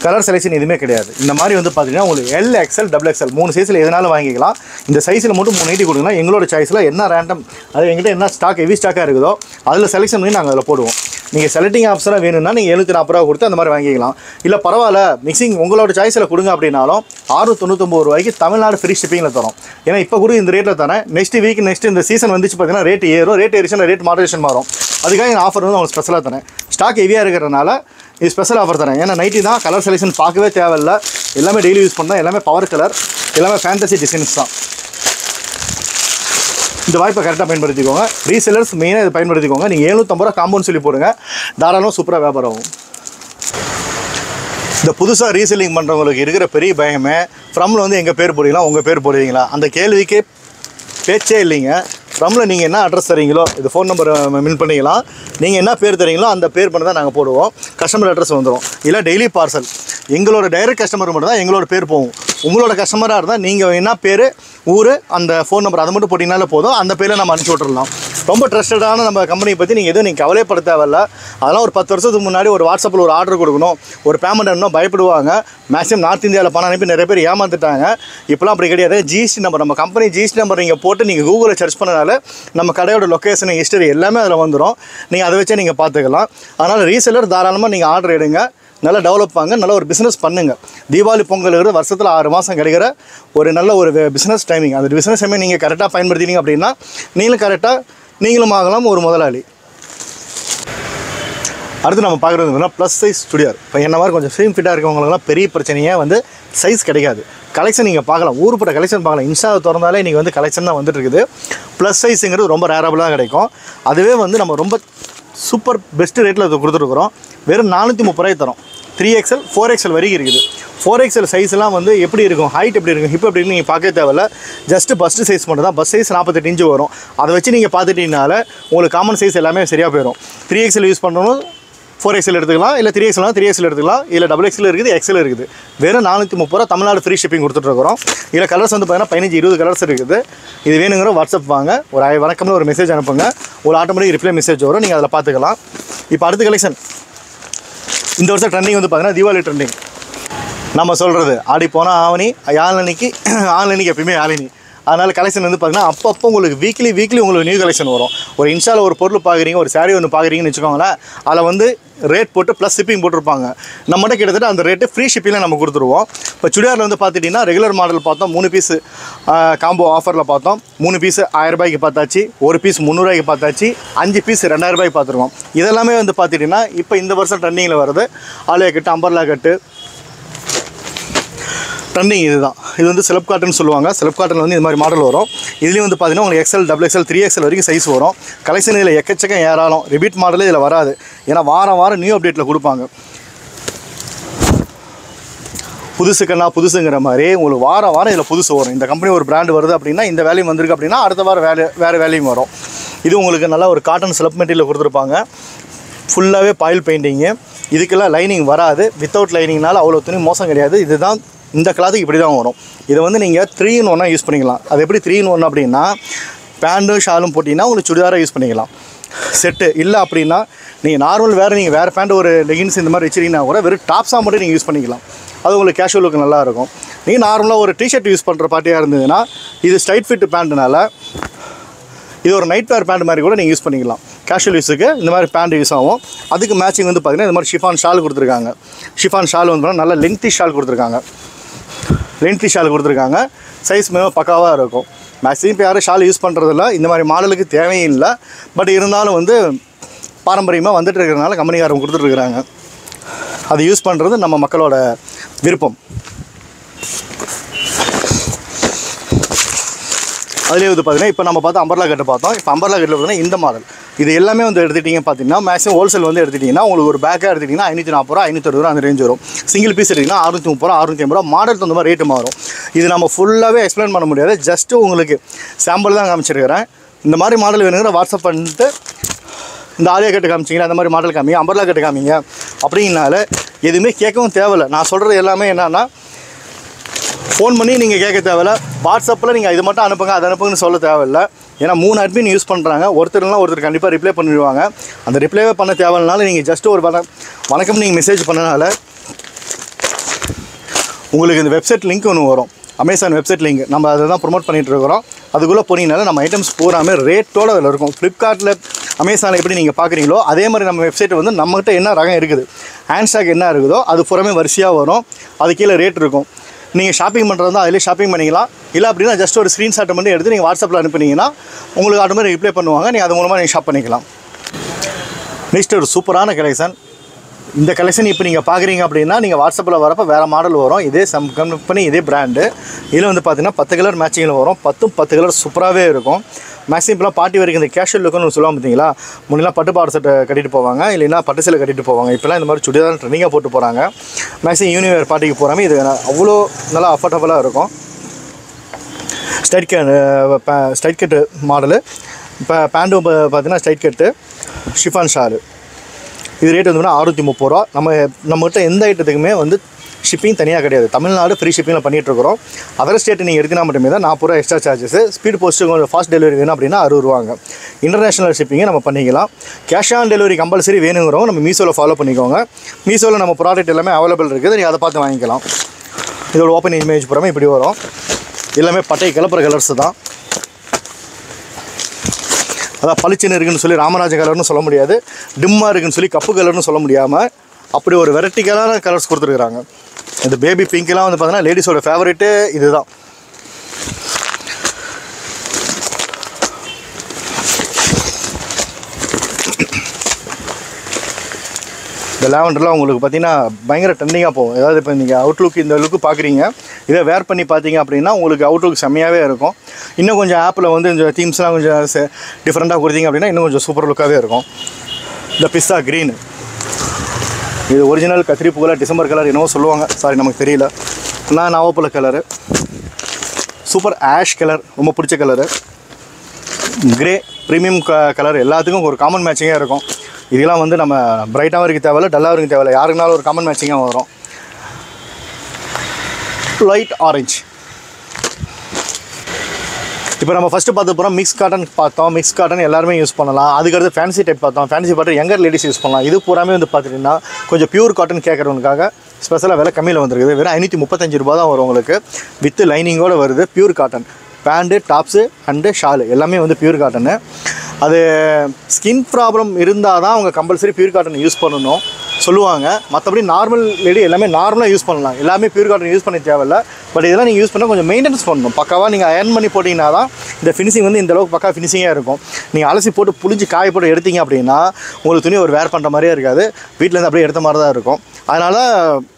கலர் செலெக்ஷன் எதுவுமே கிடையாது. இந்த மாதிரி வந்து பார்த்தீங்கன்னா உங்களுக்கு LXL XXL 3 சைஸில் எதனாலும் வாங்கிக்கலாம். இந்த சைஸில் மட்டும் 3 நைட்டி கொடுங்கன்னா எங்களோட சாய்ஸில் என்ன ரேண்டம் அது எங்கிட்ட என்ன ஸ்டாக் ஹெவி ஸ்டாக்காக இருக்குதோ அதில் செலெக்ஷன் பண்ணி நாங்கள் அதில் போடுவோம். நீங்கள் செலக்டிங் ஆப்ஷனாக வேணும்னா நீங்கள் 740 ரூபா கொடுத்து அந்த மாதிரி வாங்கிக்கலாம். இல்லை பரவாயில்ல மிக்சிங் உங்களோட சாய்ஸில் கொடுங்க அப்படின்னாலும் 699 ரூபாய்க்கு தமிழ்நாடு ஃப்ரீ ஷிப்பிங்கில் தரோம். ஏன்னா இப்போ கூட இந்த ரேட்டில் தரேன். நெக்ஸ்ட் இந்த சீசன் வந்துச்சு பார்த்தீங்கன்னா ரேட் ஏறும். ரேட் ஏறிச்சுன்னா ரேட் மாடரேஷன் மாறும். அதுக்காக இந்த ஆஃபர் வந்து அவங்க ஸ்பெஷலாக தரேன். ஸ்டாக் ஹெவியாக இருக்கிறதுனால இது ஸ்பெஷல் ஆஃபர் தரேன். ஏன்னா நைட்டி தான் கலர் செலெக்ஷன் பார்க்கவே தேவையில்லை. எல்லாமே டெய்லி யூஸ் பண்ணால் எல்லாமே பவர் கலர், எல்லாமே ஃபேண்டசி டிசைன்ஸ் தான். இந்த வாய்ப்பை கரெக்டாக பயன்படுத்திக்கோங்க. ரீசெல்லர்ஸ் மெயினாக இதை பயன்படுத்திக்கோங்க. நீங்கள் 750 ரூபா காம்பவுண்ட் சொல்லி போடுங்க, தாராளமாக சூப்பராக வியாபாரம் ஆகும். இந்த புதுசாக ரீசெல்லிங் பண்ணுறவங்களுக்கு இருக்கிற பெரிய பயமே ஃப்ரம்மில் வந்து எங்கள் பேர் போடுவீங்களா உங்கள் பேர் போடுவீங்களா அந்த கேள்விக்கே பேச்சே இல்லைங்க. ஃப்ரம்மில் நீங்கள் என்ன அட்ரஸ் தரீங்களோ இது ஃபோன் நம்பர் மின் பண்ணிக்கலாம். நீங்கள் என்ன பேர் தரீங்களோ அந்த பேர் பண்ணி தான் நாங்கள் போடுவோம். கஸ்டமர் அட்ரஸ் வந்துடும். இல்லை டெய்லி பார்சல் எங்களோட டைரக்ட் கஸ்டமர் மட்டும் தான் எங்களோட பேர் போகும். உங்களோட கஸ்டமராக இருந்தால் நீங்கள் என்ன பேர் ஊர் அந்த ஃபோன் நம்பர் அதை மட்டும் போட்டிங்கனாலே போதும். அந்த பேரில் நம்ம அனுப்பிச்சி விட்றலாம். ரொம்ப ட்ரஸ்டடான நம்ம கம்பெனியை பற்றி நீங்கள் எதுவும் நீங்கள் கவலைப்பட தேவையில்ல. அதெல்லாம் ஒரு 10 வருஷத்துக்கு முன்னாடி ஒரு வாட்ஸ்அப்பில் ஒரு ஆர்டர் கொடுக்கணும், ஒரு பேமெண்ட் அனுப்பணும் பயப்படுவாங்க. மேக்ஸிமம் நார்த் இந்தியாவில் பணம் அனுப்பி நிறைய பேர் ஏமாந்துட்டாங்க. இப்போலாம் அப்படி கிடையாது. ஜிஎஸ்டி நம்பர் நம்ம கம்பெனி ஜிஎஸ்டி நம்பர் நீங்கள் போட்டு நீங்கள் கூகுளில் சர்ச் பண்ணனால நம்ம கடையோட லொக்கேஷன் ஹிஸ்டரி எல்லாமே அதில் வந்துடும். நீங்கள் அதை வச்சே நீங்கள் பார்த்துக்கலாம். அதனால் ரீசெல்லர் தாராளமாக நீங்கள் ஆர்டர் எடுங்க. நல்லா டெவலப் ஆங்க, நல்ல ஒரு பிஸ்னஸ் பண்ணுங்கள். தீபாவளி பொங்கலுக்கு வருஷத்தில் 6 மாதம் கிடைக்கிற ஒரு நல்ல ஒரு பிஸ்னஸ் டைமிங். அந்த பிஸ்னஸ் டைமிங் நீங்கள் கரெக்டாக பயன்படுத்தினீங்க அப்படின்னா நீங்களும் ஆகலாம் ஒரு முதலாளி. அடுத்து நம்ம பார்க்குறது ப்ளஸ் சைஸ் சுடிதார். இப்போ என்ன மாதிரி கொஞ்சம் ஸ்லிம் ஃபிட்டாக இருக்கவங்களுக்குலாம் பெரிய பிரச்சனையே வந்து சைஸ் கிடைக்காது. கலெக்ஷன் நீங்கள் பார்க்கலாம், ஊருப்பட்ட கலெக்ஷன் பார்க்கலாம். இன்ஸ்டாவை திறந்தாலே இன்றைக்கி வந்து கலெக்ஷன் தான் வந்துட்டு இருக்குது. ப்ளஸ் சைஸுங்கிறது ரொம்ப ரேரபிளாக கிடைக்கும். அதுவே வந்து நம்ம ரொம்ப சூப்பர் பெஸ்ட்டு ரேட்டில் அதை கொடுத்துருக்குறோம். வெறும் 430 ரூபாய் தரோம். 3XL 4XL வரைக்கும் இருக்குது. 4XL சைஸ்லாம் வந்து எப்படி இருக்கும், ஹைட் எப்படி இருக்கும், ஹிப் எப்படி இருக்குன்னு நீங்கள் பார்க்க தேவையில்ல. ஜஸ்ட்டு பஸ்ட்டு சைஸ் மட்டும் தான். பஸ் சைஸ் 48 இன்ச்சு வரும். அதை வச்சு நீங்கள் பார்த்துட்டிங்கனால உங்களுக்கு காமன் சைஸ் எல்லாமே சரியாக போயிடும். 3XL யூஸ் பண்ணணும் 4XL எடுத்துக்கலாம். இல்லை 3XL எடுத்துக்கலாம். இல்லை XXL இருக்குது, XL இருக்குது. வெறும் 430 ரூபா தமிழ்நாடு ஃப்ரீ ஷிப்பிங் கொடுத்துட்ருக்குறோம். இதில் கலர்ஸ் வந்து பார்த்தீங்கன்னா 15-20 கலர்ஸ் இருக்குது. இது வேணுங்கிற வாட்ஸ்அப் வாங்க, ஒரு வணக்கம்னு ஒரு மெசேஜ் அனுப்புங்க. ஒரு ஆட்டோமேட்டிக் ரிப்ளை மெசேஜ் வரும், நீங்கள் அதில் பார்த்துக்கலாம். இப்போ அடுத்த கலெக்ஷன் இந்த வருஷம் ட்ரெண்டிங் வந்து பார்த்தீங்கன்னா தீபாவளி ட்ரெண்டிங். நம்ம சொல்கிறது ஆடி போனால் ஆவணி, ஆன்லைனிக்கு எப்பயுமே ஆலினி. அதனால் கலெக்ஷன் வந்து பார்த்தீங்கன்னா அப்பப்போ உங்களுக்கு வீக்லி உங்களுக்கு நியூ கலெக்ஷன் வரும். ஒரு இன்ஸ்டாவில் ஒரு பொருள் பார்க்குறீங்க, ஒரு சாரீ ஒன்று பார்க்குறீங்கன்னு வச்சுக்கோங்களேன், அதில் வந்து ரேட் போட்டு ப்ளஸ் ஷிப்பிங் போட்டிருப்பாங்க. நம்மகிட்ட கிட்டத்தட்ட அந்த ரேட்டு ஃப்ரீ ஷிப்பிங்கில் நம்ம கொடுத்துருவோம். இப்போ சுடிதாரில் வந்து பார்த்துட்டிங்கன்னா ரெகுலர் மாடல் பார்த்தோம் 3 பீஸு காம்போ ஆஃபரில் பார்த்தோம். 3 பீஸு 1000 ரூபாய்க்கு பார்த்தாச்சு, ஒரு பீஸ் 300 ரூபாய்க்கு பார்த்தாச்சு, 5 பீஸ் 2000 ரூபாய்க்கு பார்த்துருக்கோம். இதெல்லாமே வந்து பார்த்துட்டிங்கன்னா இப்போ இந்த வருஷம் ட்ரெண்டிங்கில் வருது. ஆலியா கட்டு, அம்பர்லா கட்டு ட்ரெண்டிங். இதுதான் இது வந்து செலப் காட்டன் சொல்லுவாங்க. செலப் காட்டனில் வந்து இது மாதிரி மாடல் வரும். இதுலேயும் வந்து பார்த்தீங்கன்னா உங்களுக்கு XL, XXL, 3XL வரைக்கும் சைஸ் வரும். கலெக்ஷன் இதில் எக்கச்சக்கம் ஏறாலும் ரிப்பீட் மாடலே இதில் வராது. ஏன்னா வாரம் நியூ அப்டேட்டில் கொடுப்பாங்க. புதுசுக்கண்ணா புதுசுங்கிற மாதிரி உங்களுக்கு வாரம் இதில் புதுசு வரும். இந்த கம்பெனி ஒரு பிராண்டு வருது அப்படின்னா, இந்த வேல்யூம் வந்திருக்கு அப்படின்னா அடுத்த வாரம் வேறு வேல்யூம் வரும். இது உங்களுக்கு நல்லா ஒரு காட்டன் செலப் மெட்டீரியல் கொடுத்துருப்பாங்க. ஃபுல்லாகவே பாயில் பெயிண்டிங்கு. இதுக்கெல்லாம் லைனிங் வராது. வித்தவுட் லைனிங்னால அவ்வளோ துணி மோசம் கிடையாது. இதுதான் இந்த கிளாத்துக்கு இப்படி தான் வரும். இதை வந்து நீங்கள் 3 in 1 யூஸ் பண்ணிக்கலாம். அது எப்படி 3 in 1 அப்படின்னா, பேண்ட்டும் ஷாலும் போட்டிங்கன்னா உங்களுக்கு சுடிதாராக யூஸ் பண்ணிக்கலாம். செட்டு இல்லை அப்படின்னா நீங்கள் நார்மல் நீங்கள் வேறு பேண்ட் ஒரு லெகின்ஸ் இந்த மாதிரி வச்சுருந்தீங்கன்னா கூட வெறும் டாப்ஸாக மட்டும் நீங்கள் யூஸ் பண்ணிக்கலாம். அது உங்களுக்கு கேஷுவல் லுக்கு நல்லாயிருக்கும். நீங்கள் நார்மலாக ஒரு டிஷர்ட் யூஸ் பண்ணுற பார்ட்டியாக இருந்ததுன்னா, இது ஸ்ட்ரைட் ஃபிட் பேண்ட்னால இது ஒரு நைட் வேர் பேண்ட் மாதிரி கூட நீங்கள் யூஸ் பண்ணிக்கலாம். கேஷுவல் யூஸுக்கு இந்த மாதிரி பேண்ட் யூஸ் ஆகும். அதுக்கு மேட்சிங் வந்து பார்த்திங்கன்னா இந்த மாதிரி ஷிஃபான் ஷால் கொடுத்துருக்காங்க. ஷிஃபான் ஷால் வந்து நல்ல லென்த்தி ஷால் கொடுத்துருக்காங்க. சைஸ் மிகவும் பக்காவாக இருக்கும். மேக்ஸிமம் இப்போ யாரும் ஷால் யூஸ் பண்ணுறதில்ல. இந்த மாதிரி மாடலுக்கு தேவையும் இல்லை. பட் இருந்தாலும் வந்து பாரம்பரியமாக வந்துட்டு இருக்கிறதுனால கம்பெனிக்காரங்க கொடுத்துட்ருக்குறாங்க. அது யூஸ் பண்ணுறது நம்ம மக்களோட விருப்பம். அதுலேயே வந்து பார்த்திங்கன்னா இப்போ நம்ம பார்த்தா அம்பர்லா கட்டு பார்த்தோம். இப்போ அம்பர்லா கட்டில் பார்த்தீங்கன்னா இந்த மாடல் இது எல்லாமே வந்து எடுத்துகிட்டிங்க பார்த்தீங்கன்னா, மேக்ஸிமம் ஹோல்சேல் வந்து எடுத்துட்டிங்கன்னா உங்களுக்கு ஒரு பேக்காக எடுத்துட்டிங்கன்னா 540 ரூபா 560 ரூபா அந்த ரேஞ்ச் வரும். சிங்கிள் பீஸ் எடுத்திங்கன்னா 630 ரூபா 650 ரூபா மாடல் தகுந்த மாதிரி ரேட்டு மாறும். இது நம்ம ஃபுல்லாகவே எக்ஸ்பிளைன் பண்ண முடியாது. ஜஸ்ட்டு உங்களுக்கு சாம்பிள் தான் காமிச்சிருக்கிறேன். இந்த மாதிரி மாடல் வேணுங்கிற வாட்ஸ்அப் பண்ணிட்டு இந்த ஆலியா கட்டு காமிச்சிங்கன்னா அந்த மாதிரி மாடல் காமிங்க, அம்பர்லா கட்டு காமிங்க அப்படின்னால எதுவுமே கேட்கவும் தேவையில்லை. நான் சொல்கிறது எல்லாமே என்னென்னா, ஃபோன் பண்ணி நீங்கள் கேட்க தேவையில்ல. வாட்ஸ்அப்பில் நீங்கள் இது மட்டும் அனுப்புங்க அதை அனுப்புங்கன்னு சொல்ல தேவையில்லை. ஏன்னா 3 அட்மின் யூஸ் பண்ணுறாங்க. ஒருத்தர் கண்டிப்பாக ரிப்ளை பண்ணிடுவாங்க. அந்த ரிப்ளைவே பண்ண தேவையில்லைனாலும் நீங்கள் ஜஸ்ட்டு ஒரு வணக்கம் நீங்கள் மெசேஜ் பண்ணனால உங்களுக்கு இந்த வெப்சைட் லிங்க் ஒன்று வரும். அமேசான் வெப்சைட் லிங்க் நம்ம அதை தான் ப்ரொமோட் பண்ணிகிட்ருக்கிறோம். அதுக்குள்ளே போனீங்கனால நம்ம ஐட்டம்ஸ் பூராமே ரேட்டோடு அதில் இருக்கும். ஃப்ளிப்கார்ட்டில் அமேசானில் எப்படி நீங்கள் பார்க்குறீங்களோ அதே மாதிரி நம்ம வெப்சைட் வந்து நம்மகிட்ட என்ன ரகம் இருக்குது, ஹேண்ட்ஸ்டாக் என்ன இருக்குதோ அது பூராமே வரிசையாக வரும். அது கீழே ரேட் இருக்கும். நீங்கள் ஷாப்பிங் பண்ணுறது தான் அதிலே ஷாப்பிங் பண்ணிக்கலாம். இல்லை அப்படின்னா ஜஸ்ட் ஒரு ஸ்க்ரீன்ஷாட்டை மட்டும் எடுத்து நீங்கள் வாட்ஸ்அப்பில் அனுப்புனீங்கன்னா உங்களுக்கு ஆட்டோமேட்டிக் ரிப்ளை பண்ணுவாங்க. நீங்கள் அது மூலமாக நீங்கள் ஷாப் பண்ணிக்கலாம். நெக்ஸ்ட் ஒரு சூப்பரான கலெக்ஷன். இந்த கலெக்ஷன் இப்போ நீங்கள் பார்க்குறீங்க அப்படின்னா நீங்கள் வாட்ஸ்அப்பில் வரப்போ வேறு மாடல் வரும். இதே கம்பெனி இதே பிராண்டு. இதில் வந்து பார்த்தீங்கன்னா 10 கலர் மேட்சிங்கில் வரும். 10 கலர் சூப்பராகவே இருக்கும். மேக்ஸிமம் இப்போலாம் பார்ட்டி வரைக்கும் இந்த கேஷுவல் லுக்குன்னு சொல்லுவாங்க பார்த்தீங்களா. முன்னெல்லாம் பட்டு பாவாடை சட்டை கட்டிட்டு போவாங்க, இல்லைன்னா பட்டு சேலை கட்டிட்டு போவாங்க. இப்போலாம் இந்த மாதிரி சுடிதார் ட்ரெண்டிங்காக போட்டு போகிறாங்க. மேக்ஸிமம் யூனிவேர் பார்ட்டிக்கு போகிறாங்க. இது அவ்வளோ நல்லா அஃபோர்டபுளாக இருக்கும். Straight cut model. இப்போ பேண்ட்டும் பார்த்தீங்கன்னா ஸ்ட்ரைட் கட்டு ஷிஃபான் ஷாலு. இது ரேட் வந்து 630 ரூபா. நம்மகிட்ட எந்த ஐட்டத்துக்குமே வந்து ஷிப்பிங் தனியாக கிடையாது. தமிழ்நாடு ஃப்ரீ ஷிப்பிங்கில் பண்ணிகிட்ருக்கிறோம். அதர் ஸ்டேட்டு நீங்கள் எடுத்தினா மட்டுமே தான் 40 ரூபா எக்ஸ்ட்ரா சார்ஜஸ். ஸ்பீட் போஸ்ட்டு கொஞ்சம் ஃபாஸ்ட் டெலிவரி வேணும் அப்படின்னா 60 ரூபாங்க. இன்டர்நேஷனல் ஷிப்பிங்கை நம்ம பண்ணிக்கலாம். கேஷ் ஆன் டெலிவரி கம்பல்சரி வேணுங்கிறவங்க நம்ம மீஷோவில் ஃபாலோ பண்ணிக்கோங்க. மீஷோவில் நம்ம ப்ராடக்ட் எல்லாமே அவைலபிள் இருக்குது. நீங்கள் அதை பார்த்து வாங்கிக்கலாம். இதோட ஓப்பன் இமேஜ் புறமே இப்படி வரும். எல்லாமே பட்டை கிளப்புற கலர்ஸ் தான். அதான் பளிச்சுன்னு இருக்குன்னு சொல்லி ராமராஜ கலர்னு சொல்ல முடியாது, டிம்மாக இருக்குன்னு சொல்லி கப்பு கலர்னு சொல்ல முடியாமல் அப்படி ஒரு வெரைட்டிக்கலான கலர்ஸ் கொடுத்துருக்குறாங்க. இந்த பேபி பிங்க்லாம் வந்து பார்த்தீங்கன்னா லேடிஸோட ஃபேவரெட்டு இதுதான். இந்த லேவண்டர்லாம் உங்களுக்கு பார்த்தீங்கன்னா பயங்கர ட்ரெண்டிங்காக போகும். ஏதாவது இப்போ நீங்கள் அவுட்லுக் இந்த லுக்கு பார்க்குறீங்க, இதை வேர் பண்ணி பார்த்தீங்க அப்படின்னா உங்களுக்கு அவுட்லுக் செம்மையாகவே இருக்கும். இன்னும் கொஞ்சம் ஆப்பில் வந்து இந்த தீம்ஸ்லாம் கொஞ்சம் டிஃப்ரெண்ட்டாக கொடுத்தீங்க அப்படின்னா இன்னும் கொஞ்சம் சூப்பர் லுக்காகவே இருக்கும். இந்த பிஸ்தா க்ரீனு, இது ஒரிஜினல் கத்திரிப்பு கலர், டிசம்பர் கலர் என்னவோ சொல்லுவாங்க, சாரி நமக்கு தெரியல. நான் நவப்பழ கலரு, சூப்பர் ஆஷ் கலர் ரொம்ப பிடிச்ச கலரு, கிரே ப்ரீமியம் கலர், எல்லாத்துக்கும் ஒரு காமன் மேட்சிங்காக இருக்கும். இதெல்லாம் வந்து நம்ம பிரைட்டாகவும் இருக்க தேவையில்ல, டல்லாகவும் இருக்க தேவையில்ல, யாருக்குனாலும் ஒரு காமன் மேட்சிங்காக வரும். Light orange. இப்போ நம்ம ஃபஸ்ட்டு பார்த்து போகிறோம் மிக்ஸ் காட்டன் பார்த்தோம். மிக்ஸ் காட்டன் எல்லாருமே யூஸ் பண்ணலாம். அதுக்கடுத்து ஃபேன்சி டைப் பார்த்தோம். ஃபேன்சி பாட்டு யங்கர் லேடிஸ் யூஸ் பண்ணலாம். இது பூராமே வந்து பார்த்துட்டிங்கன்னா கொஞ்சம் பியூர் காட்டன் கேட்குறவனுக்காக ஸ்பெஷலாக விலை கம்மியில் வந்துருக்குது. வெறும் 535 ரூபா தான் வரும் உங்களுக்கு. வித்து லைனிங்கோடு வருது. Pure cotton pant, tops and shawl எல்லாமே வந்து பியூர் காட்டனு. அது ஸ்கின் ப்ராப்ளம் இருந்தால் தான் அவங்க கம்பல்சரி பியூர் காட்டன் யூஸ் பண்ணணும் சொல்லுவாங்க. மற்றபடி நார்மல் லேடி எல்லாமே நார்மலாக யூஸ் பண்ணலாம். எல்லாமே பியூர் காட்டன் யூஸ் பண்ண தேவையில்லை. பட் இதெல்லாம் நீங்கள் யூஸ் பண்ணால் கொஞ்சம் மெயின்டெனன்ஸ் பண்ணணும். பக்காவாக நீங்கள் அயர்ன் பண்ணி போட்டிங்கன்னா தான் இந்த ஃபினிஷிங் வந்து இந்தளவுக்கு பக்கா ஃபினிஷிங்காக இருக்கும். நீங்கள் அலசி போட்டு புளிஞ்சு காய போட்டு எடுத்தீங்க அப்படின்னா உங்களுக்கு துணி ஒரு வேர் பண்ணுற மாதிரியே இருக்காது. வீட்டிலேருந்து அப்படியே எடுத்த மாதிரி தான் இருக்கும். அதனால்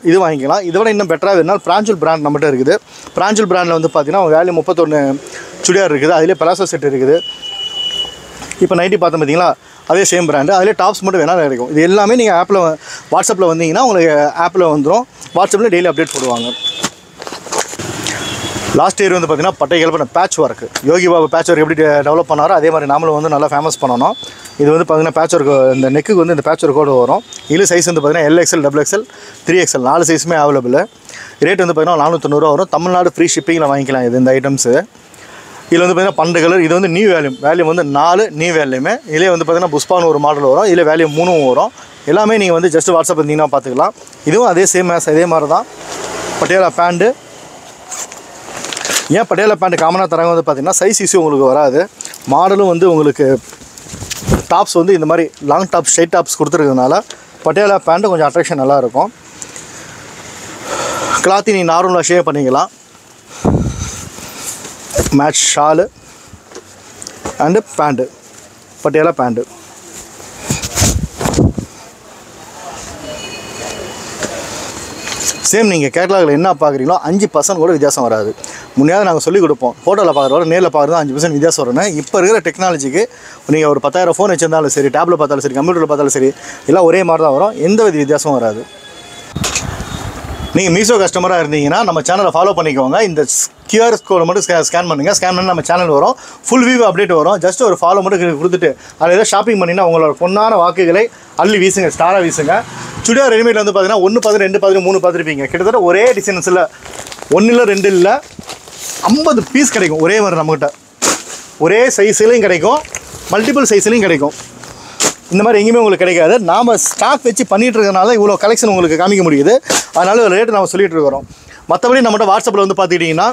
இது வாங்கிக்கலாம். இதை விட இன்னும் பெட்டராக இருந்தால் பிராஞ்சல் பிராண்ட் நம்மகிட்ட இருக்குது. பிராஞ்சல் பிராண்டில் வந்து பார்த்தீங்கன்னா வேல்யூ 31 சுடிதார் இருக்குது. அதிலே பலாசோ செட் இருக்குது. இப்போ நைட்டி பார்த்தோம் பார்த்தீங்களா, அதே சேம் பிராண்டு. அதிலே டாப்ஸ் மட்டும் வேணாலும் கிடைக்கும். இது எல்லாமே நீங்கள் ஆப்பில் வாட்ஸ்அப்பில் வந்தீங்கன்னா உங்களுக்கு ஆப்பில் வந்துடும். வாட்ஸ்அப்பில் டெய்லி அப்டேட் போடுவாங்க. லாஸ்ட் இயர் வந்து பார்த்திங்கன்னா பட்டைகள் பண்ண patch work, Yogi Babu patch work எப்படி டெவலப் பண்ணாரோ அதே மாதிரி நாமளும் வந்து நல்லா ஃபேமஸ் பண்ணணும். இது வந்து பார்த்திங்கன்னா பேட்ச் ஒர்க், இந்த நெக்குக்கு வந்து இந்த பேட்ச் ஒர்க்கோடு வரும். இதில் சைஸ் வந்து பார்த்திங்கன்னா LXL, XXL, 3XL 4 சைஸுமே அவைலபிள். ரேட் வந்து பார்த்திங்கன்னா 490 வரும். தமிழ்நாடு ஃப்ரீ ஷிப்பிங்கில் வாங்கிக்கலாம் இது இந்த ஐட்டம்ஸு. இதில் வந்து பார்த்திங்கன்னா 12 கலர். இது வந்து நியூ வேல்யூம் வந்து 4 நியூ வேல்யூமே. இதிலே வந்து பார்த்திங்கன்னா புஷ்பான்னு ஒரு மாடல் வரும். இதில் வேல்யூ 3 வரும். எல்லாமே நீங்கள் வந்து ஜஸ்ட் வாட்ஸ்அப் இருந்தீங்கன்னா பார்த்துக்கலாம். இதுவும் அதே சேம் இதே மாதிரி தான். பட்டியாலா பேண்ட்டு. ஏன் பட்டியாலா பேண்ட்டு காமனாக தராங்க வந்து பார்த்திங்கன்னா சைஸ் இஷ்யூ உங்களுக்கு வராது. மாடலும் வந்து உங்களுக்கு டாப்ஸ் வந்து இந்த மாதிரி லாங் டாப்ஸ், ஸ்ட்ரைட் டாப்ஸ் கொடுத்துருக்கிறதுனால பட்டியாலா பேண்ட்டு கொஞ்சம் அட்ராக்ஷன் நல்லாயிருக்கும். கிளாத்தி நீங்கள் நார்மலாக ஷேவ் பண்ணிக்கலாம். Match shawl and pant, Patiala pant. Same நீங்கள் கேட்லாகில் என்ன பார்க்குறீங்களோ 5% கூட வித்தியாசம் வராது. முன்னாடி நாங்கள் சொல்லிக் கொடுப்போம். ஃபோட்டோவில் பார்க்குறோட நேரில் பார்க்குறது 5% வித்தியாசம் வரும்னா, இப்போ இருக்கிற டெக்னாலஜிக்கு நீங்கள் ஒரு 10,000 ஃபோன் வச்சிருந்தாலும் சரி, டேப்லெட் பார்த்தாலும் சரி, கம்ப்யூட்டரில் பார்த்தாலும் சரி, எல்லாம் ஒரே மாதிரி தான் வரும். எந்த வித வித்தியாசமும் வராது. நீங்கள் மீஷோ கஸ்டமராக இருந்தீங்கன்னா நம்ம சேனலை ஃபாலோ பண்ணிக்கோங்க. இந்த QR கோடை மட்டும் ஸ்கேன் பண்ணுங்கள். ஸ்கேன் பண்ணி நம்ம சேனல் வரும். ஃபுல் வியூ அப்டேட் வரும். ஜஸ்ட் ஒரு ஃபாலோ மட்டும் கொடுத்துட்டு அதில் ஏதாவது ஷாப்பிங் பண்ணிங்கன்னா உங்களோட பொண்ணான வாக்குகளை அள்ளி வீசுங்க, ஸ்டாராக வீசுங்க. சுடிதார் ரெடிமேட் வந்து பார்த்தீங்கன்னா 1 10 2 10 3 பார்த்துருப்பீங்க. கிட்டத்தட்ட ஒரே டிசைன்ஸில் 1 இல்லை 2 இல்லை 50 பீஸ் கிடைக்கும். ஒரே மாதிரி நம்மகிட்ட ஒரே சைஸ்லையும் கிடைக்கும், மல்டிபிள் சைஸ்லையும் கிடைக்கும். இந்த மாதிரி எங்கேயுமே உங்களுக்கு கிடைக்காது. நாம் ஸ்டாக் வச்சு பண்ணிகிட்டு இருக்கிறனால இவ்வளோ கலெக்ஷன் உங்களுக்கு காமிக்க முடியுது. அதனால ஒரு ரேட்டு நம்ம சொல்லிகிட்டு இருக்கிறோம். மற்றபடி நம்மகிட்ட வாட்ஸ்அப்பில் வந்து பார்த்துக்கிட்டிங்கன்னா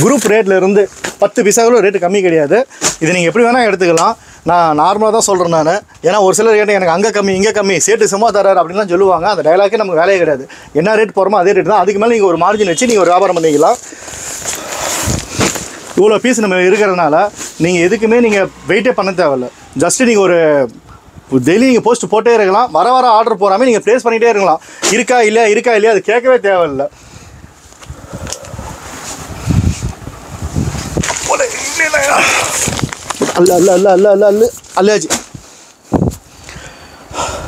குரூப் ரேட்டில் இருந்து 10 பைசாக்களோ ரேட்டு கம்மி கிடையாது. இது நீங்கள் எப்படி வேணால் எடுத்துக்கலாம். நான் நார்மலாக தான் சொல்கிறேன் நான். ஏன்னா ஒரு சிலர் கேட்டால் எனக்கு அங்கே கம்மி இங்கே கம்மி சேட்டு சும்மா தராரு அப்படின்லாம் சொல்லுவாங்க. அந்த டைலாக்கே நமக்கு வேலையே கிடையாது. என்ன ரேட் போகிறோமோ அதே ரேட் தான். அதுக்கு மேலே நீங்கள் ஒரு மார்ஜின் வச்சு நீங்கள் ஒரு வியாபாரம் பண்ணிக்கலாம். இவ்வளோ பீஸ் நம்ம இருக்கிறதுனால நீங்கள் எதுக்குமே நீங்கள் வெயிட்டே பண்ண தேவையில்லை. ஜஸ்ட்டு நீங்கள் ஒரு டெய்லி நீங்கள் போஸ்ட் போட்டே இருக்கலாம். வர ஆர்டர் போகாமல் நீங்கள் ப்ளேஸ் பண்ணிகிட்டே இருக்கலாம். இருக்கா இல்லையா அது கேட்கவே தேவையில்லை. அல்லாச்சு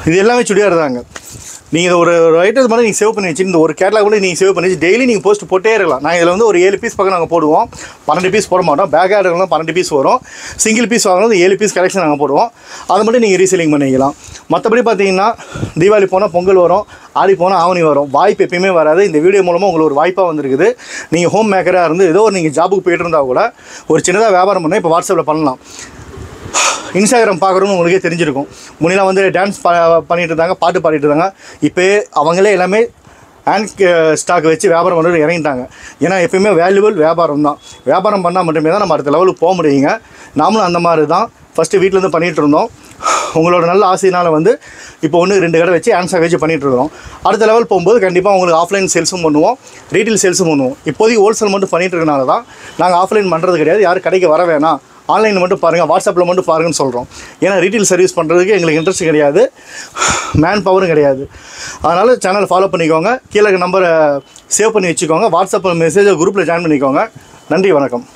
இது எல்லாமே சுடிதார் தாங்க. நீங்கள் ஒரு ஐட்டத்து மாதிரி நீங்கள் சேவ் பண்ணி வச்சு இந்த ஒரு கேட்லாக் கூட நீங்கள் சேவ் பண்ணி வச்சு டெய்லி நீங்கள் போஸ்ட் போட்டே இருக்கலாம். நாங்கள் இதில் வந்து ஒரு 7 பீஸ் பக்கம் நாங்கள் போடுவோம். 12 பீஸ் போட மாட்டோம். பேக் ஆர்டர்லாம் 12 பீஸ் வரும். சிங்கிள் பீஸ் வாங்கினது 7 பீஸ் கலெக்ஷன் நாங்கள் போடுவோம். அதை மட்டும் நீங்கள் ரீசேலிங் பண்ணிக்கலாம். மற்றபடி பார்த்தீங்கன்னா தீபாவளி போனால் பொங்கல் வரும், ஆடி போனால் ஆவணி வரும். வாய்ப்பு எப்பயுமே வராது. இந்த வீடியோ மூலமாக உங்களுக்கு ஒரு வாய்ப்பாக வந்திருக்குது. நீங்கள் ஹோம் மேக்கராக இருந்து ஏதோ ஒரு நீங்கள் ஜாபுக்கு போய்ட்டு இருந்தால் கூட ஒரு சின்னதாக வியாபாரம் பண்ணால் இப்போ வாட்ஸ்அப்பில் பண்ணலாம். இன்ஸ்டாகிராம் பார்க்குறோன்னு உங்களுக்கே தெரிஞ்சிருக்கும். முன்னெல்லாம் வந்து டான்ஸ் பண்ணிகிட்டு இருந்தாங்க, பாட்டு பாடிட்டு இருந்தாங்க. இப்போ அவங்களே எல்லாமே ஹேண்ட் ஸ்டாக் வச்சு வியாபாரம் பண்ணுறது இறங்கிட்டாங்க. ஏன்னா எப்பயுமே வேல்யூபிள் வியாபாரம் தான். வியாபாரம் பண்ணால் மட்டுமே தான் நம்ம அடுத்த லெவலுக்கு போக முடியுங்க. நாமளும் அந்த மாதிரி தான் ஃபஸ்ட்டு வீட்டிலேருந்து பண்ணிகிட்டு இருந்தோம். உங்களோட நல்ல ஆசையினால் வந்து இப்போ 1-2 கடை வச்சு ஹேண்ட் ஸ்டாக் வச்சு பண்ணிகிட்டு இருக்கிறோம். அடுத்த லெவல் போகும்போது கண்டிப்பாக உங்களுக்கு ஆஃப்லைன் சேல்ஸும் பண்ணுவோம், ரீட்டெயில் சேல்ஸும் பண்ணுவோம். இப்போதைக்கு ஹோல்சேல் மட்டும் பண்ணிகிட்டு இருக்கனால தான் நாங்கள் ஆஃப்லைன் பண்ணுறது கிடையாது. யாரும் கடைக்கு வர வேணாம், ஆன்லைனில் மட்டும் பாருங்கள், வாட்ஸ்அப்பில் மட்டும் பாருங்கன்னு சொல்கிறோம். ஏன்னா ரீட்டெயில் சர்வீஸ் பண்ணுறதுக்கு எங்களுக்கு இன்ட்ரெஸ்ட் கிடையாது, மேன் பவரும் கிடையாது. அதனால் சேனல் ஃபாலோ பண்ணிக்கோங்க. கீழே நம்பரை சேவ் பண்ணி வச்சுக்கோங்க. வாட்ஸ்அப்பில் மெசேஜை குரூப்பில் ஜாயின் பண்ணிக்கோங்க. நன்றி, வணக்கம்.